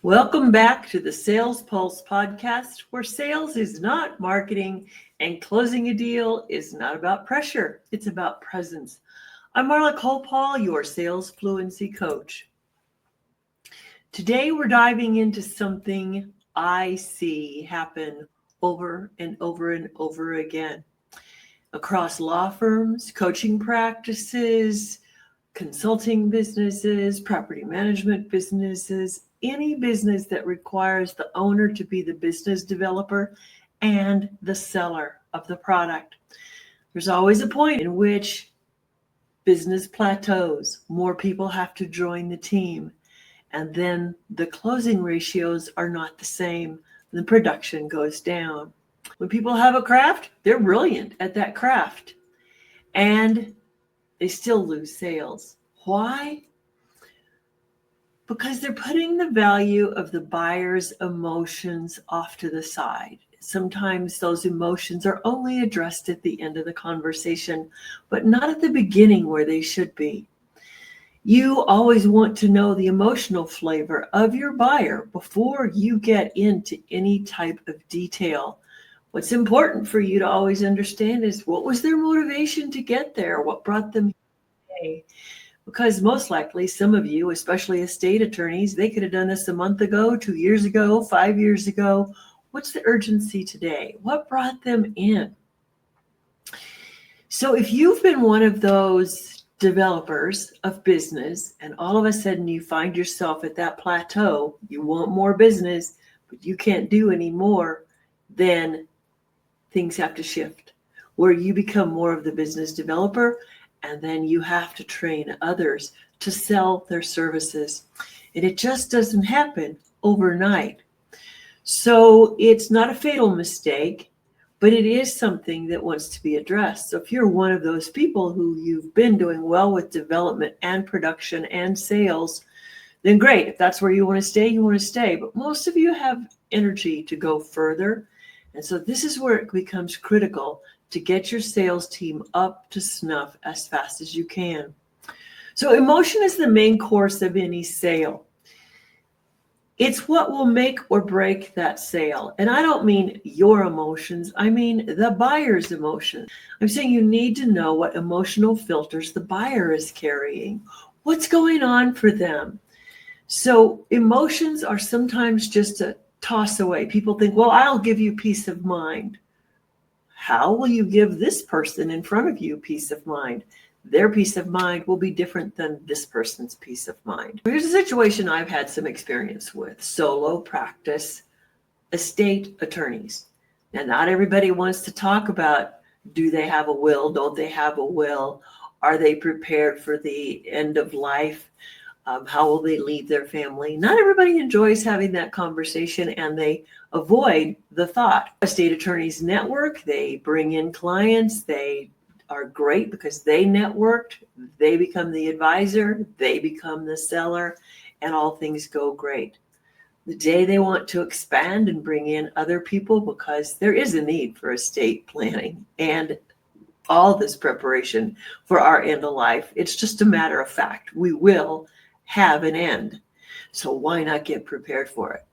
Welcome back to the Sales Pulse podcast, where sales is not marketing and closing a deal is not about pressure. It's about presence. I'm Marla Koupal, your sales fluency coach. Today, we're diving into something I see happen over and over and over again across law firms, coaching practices, consulting businesses, property management businesses, any business that requires the owner to be the business developer and the seller of the product. There's always a point in which business plateaus, more people have to join the team, and then the closing ratios are not the same. The production goes down. When people have a craft, they're brilliant at that craft, and they still lose sales. Why? Because they're putting the value of the buyer's emotions off to the side. Sometimes those emotions are only addressed at the end of the conversation, but not at the beginning where they should be. You always want to know the emotional flavor of your buyer before you get into any type of detail. What's important for you to always understand is what was their motivation to get there? What brought them here? Because most likely some of you, especially estate attorneys, they could have done this a month ago, 2 years ago, 5 years ago. What's the urgency today? What brought them in? So if you've been one of those developers of business and all of a sudden you find yourself at that plateau, you want more business, but you can't do any more, then things have to shift where you become more of the business developer. And then you have to train others to sell their services. And it just doesn't happen overnight. So it's not a fatal mistake, but it is something that wants to be addressed. So if you're one of those people who you've been doing well with development and production and sales, then great. If that's where you want to stay, you want to stay. But most of you have energy to go further. And so this is where it becomes critical to get your sales team up to snuff as fast as you can. So emotion is the main course of any sale. It's what will make or break that sale. And I don't mean your emotions. I mean the buyer's emotions. I'm saying you need to know what emotional filters the buyer is carrying. What's going on for them? So emotions are sometimes just a toss away. People think, well, I'll give you peace of mind. How will you give this person in front of you peace of mind? Their peace of mind will be different than this person's peace of mind. Here's a situation I've had some experience with: solo practice estate attorneys. Now, not everybody wants to talk about, do they have a will? Don't they have a will? Are they prepared for the end of life? How will they leave their family? Not everybody enjoys having that conversation, and they avoid the thought. Estate attorneys network, they bring in clients, they are great because they networked, they become the advisor, they become the seller, and all things go great. The day they want to expand and bring in other people, because there is a need for estate planning and all this preparation for our end of life, it's just a matter of fact. We will have an end. So why not get prepared for it?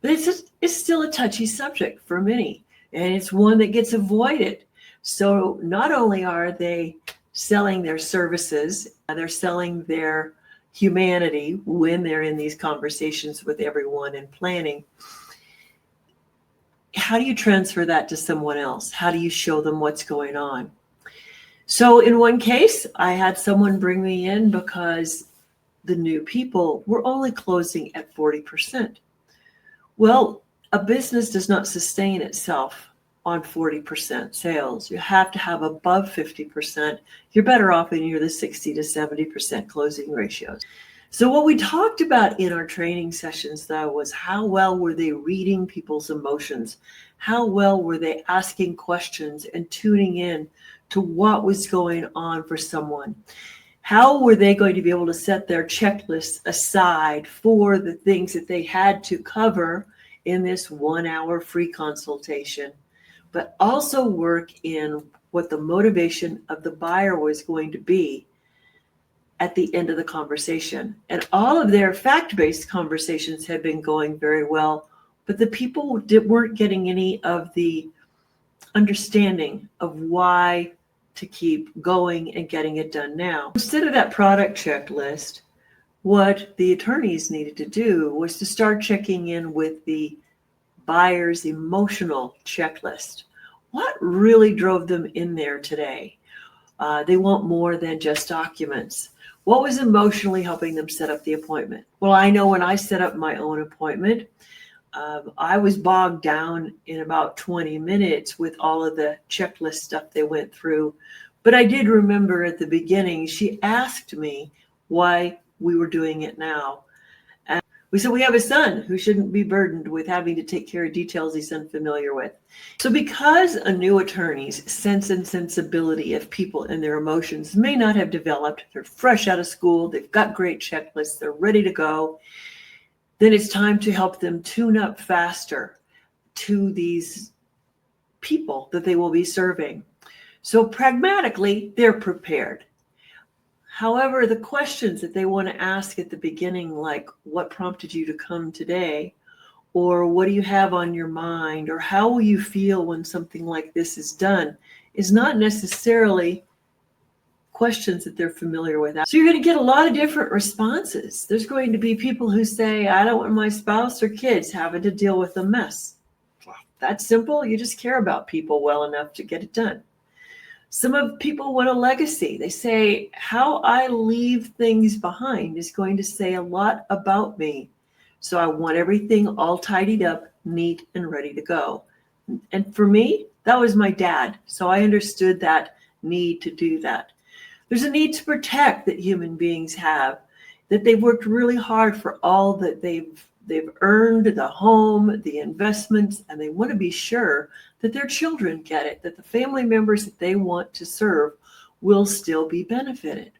But it's still a touchy subject for many, and it's one that gets avoided. So not only are they selling their services, they're selling their humanity when they're in these conversations with everyone and planning. How do you transfer that to someone else? How do you show them what's going on? So in one case, I had someone bring me in because the new people were only closing at 40%. Well, a business does not sustain itself on 40% sales. You have to have above 50%. You're better off when you're the 60 to 70% closing ratios. So what we talked about in our training sessions, though, was how well were they reading people's emotions? How well were they asking questions and tuning in to what was going on for someone? How were they going to be able to set their checklists aside for the things that they had to cover in this 1 hour free consultation, but also work in what the motivation of the buyer was going to be at the end of the conversation. And all of their fact-based conversations had been going very well, but the people weren't getting any of the understanding of why to keep going and getting it done now. Instead of that product checklist, what the attorneys needed to do was to start checking in with the buyer's emotional checklist. What really drove them in there today? They want more than just documents. What was emotionally helping them set up the appointment? Well, I know when I set up my own appointment, I was bogged down in about 20 minutes with all of the checklist stuff they went through. But I did remember at the beginning, she asked me why we were doing it now. And we said, we have a son who shouldn't be burdened with having to take care of details he's unfamiliar with. So because a new attorney's sense and sensibility of people and their emotions may not have developed, they're fresh out of school, they've got great checklists, they're ready to go, then it's time to help them tune up faster to these people that they will be serving. So pragmatically, they're prepared. However, the questions that they want to ask at the beginning, like what prompted you to come today, or what do you have on your mind, or how will you feel when something like this is done, is not necessarily questions that they're familiar with. So you're going to get a lot of different responses. There's going to be people who say, I don't want my spouse or kids having to deal with a mess. That's simple. You just care about people well enough to get it done. Some of people want a legacy. They say, how I leave things behind is going to say a lot about me. So I want everything all tidied up, neat, and ready to go. And for me, that was my dad. So I understood that need to do that. There's a need to protect that human beings have, that they've worked really hard for all that they've earned, the home, the investments, and they want to be sure that their children get it, that the family members that they want to serve will still be benefited.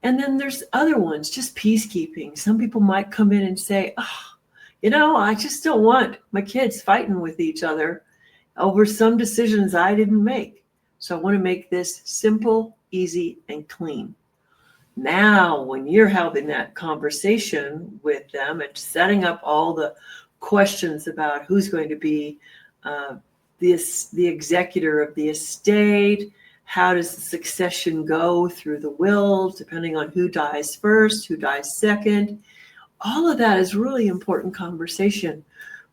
And then there's other ones, just peacekeeping. Some people might come in and say, I just don't want my kids fighting with each other over some decisions I didn't make. So I want to make this simple, easy, and clean. Now, when you're having that conversation with them and setting up all the questions about who's going to be the executor of the estate, how does the succession go through the will, depending on who dies first, who dies second, all of that is really important conversation.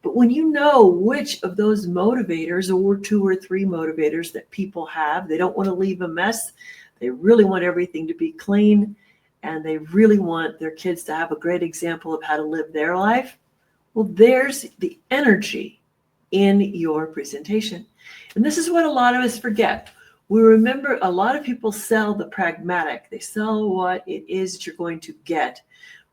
But when you know which of those motivators, or 2 or 3 motivators that people have, they don't want to leave a mess. They really want everything to be clean, and they really want their kids to have a great example of how to live their life. Well, there's the energy in your presentation. And this is what a lot of us forget. We remember a lot of people sell the pragmatic. They sell what it is that you're going to get,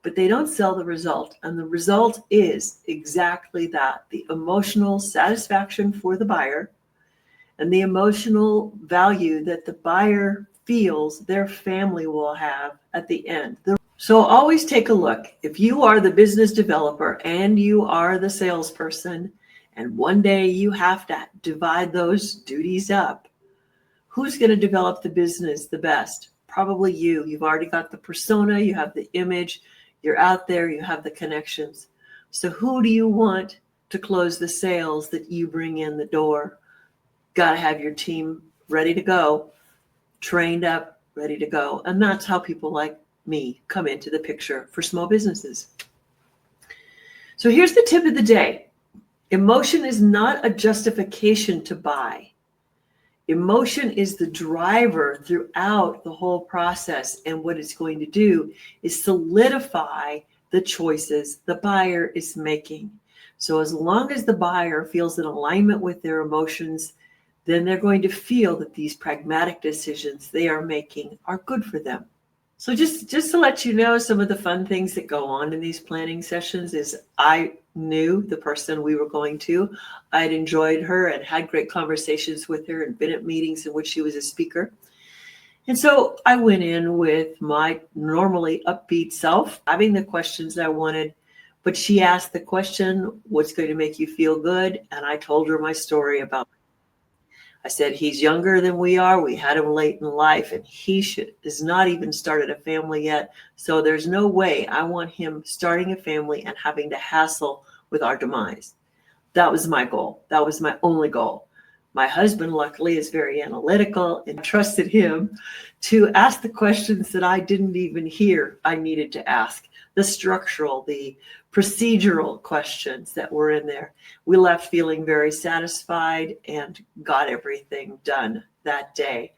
but they don't sell the result. And the result is exactly that, the emotional satisfaction for the buyer and the emotional value that the buyer feels their family will have at the end. So always take a look. If you are the business developer and you are the salesperson, and one day you have to divide those duties up, who's going to develop the business the best? Probably you. You've already got the persona, you have the image, you're out there, you have the connections. So who do you want to close the sales that you bring in the door? Got to have your team ready to go, trained up, ready to go. And that's how people like me come into the picture for small businesses. So here's the tip of the day. Emotion is not a justification to buy. Emotion is the driver throughout the whole process. And what it's going to do is solidify the choices the buyer is making. So as long as the buyer feels in alignment with their emotions, then they're going to feel that these pragmatic decisions they are making are good for them. So just to let you know, some of the fun things that go on in these planning sessions is I knew the person we were going to. I'd enjoyed her and had great conversations with her and been at meetings in which she was a speaker. And so I went in with my normally upbeat self, having the questions I wanted, but she asked the question, what's going to make you feel good? And I told her my story about I said, he's younger than we are. We had him late in life, and he is not even started a family yet. So there's no way I want him starting a family and having to hassle with our demise. That was my goal. That was my only goal. My husband, luckily, is very analytical, and trusted him to ask the questions that I didn't even hear I needed to ask. The structural, the procedural questions that were in there. We left feeling very satisfied and got everything done that day.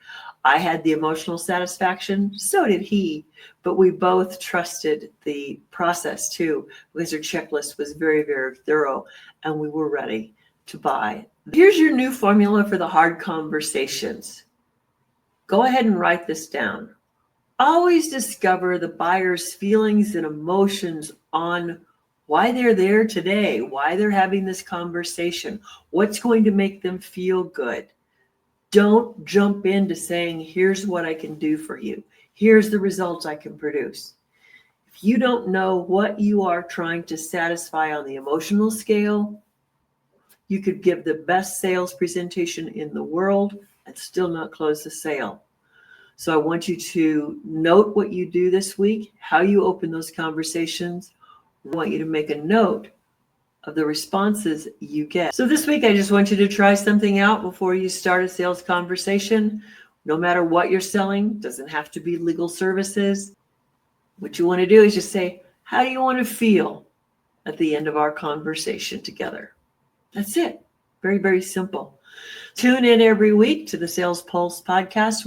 I had the emotional satisfaction, so did he, but we both trusted the process too, because our checklist was very, very thorough, and we were ready to buy. Here's your new formula for the hard conversations. Go ahead and write this down. Always discover the buyer's feelings and emotions on why they're there today, why they're having this conversation, what's going to make them feel good. Don't jump into saying, here's what I can do for you. Here's the results I can produce. If you don't know what you are trying to satisfy on the emotional scale, you could give the best sales presentation in the world and still not close the sale. So I want you to note what you do this week, how you open those conversations. I want you to make a note of the responses you get. So this week, I just want you to try something out before you start a sales conversation. No matter what you're selling, doesn't have to be legal services. What you want to do is just say, how do you want to feel at the end of our conversation together? That's it. Very, very simple. Tune in every week to the Sales Pulse podcast.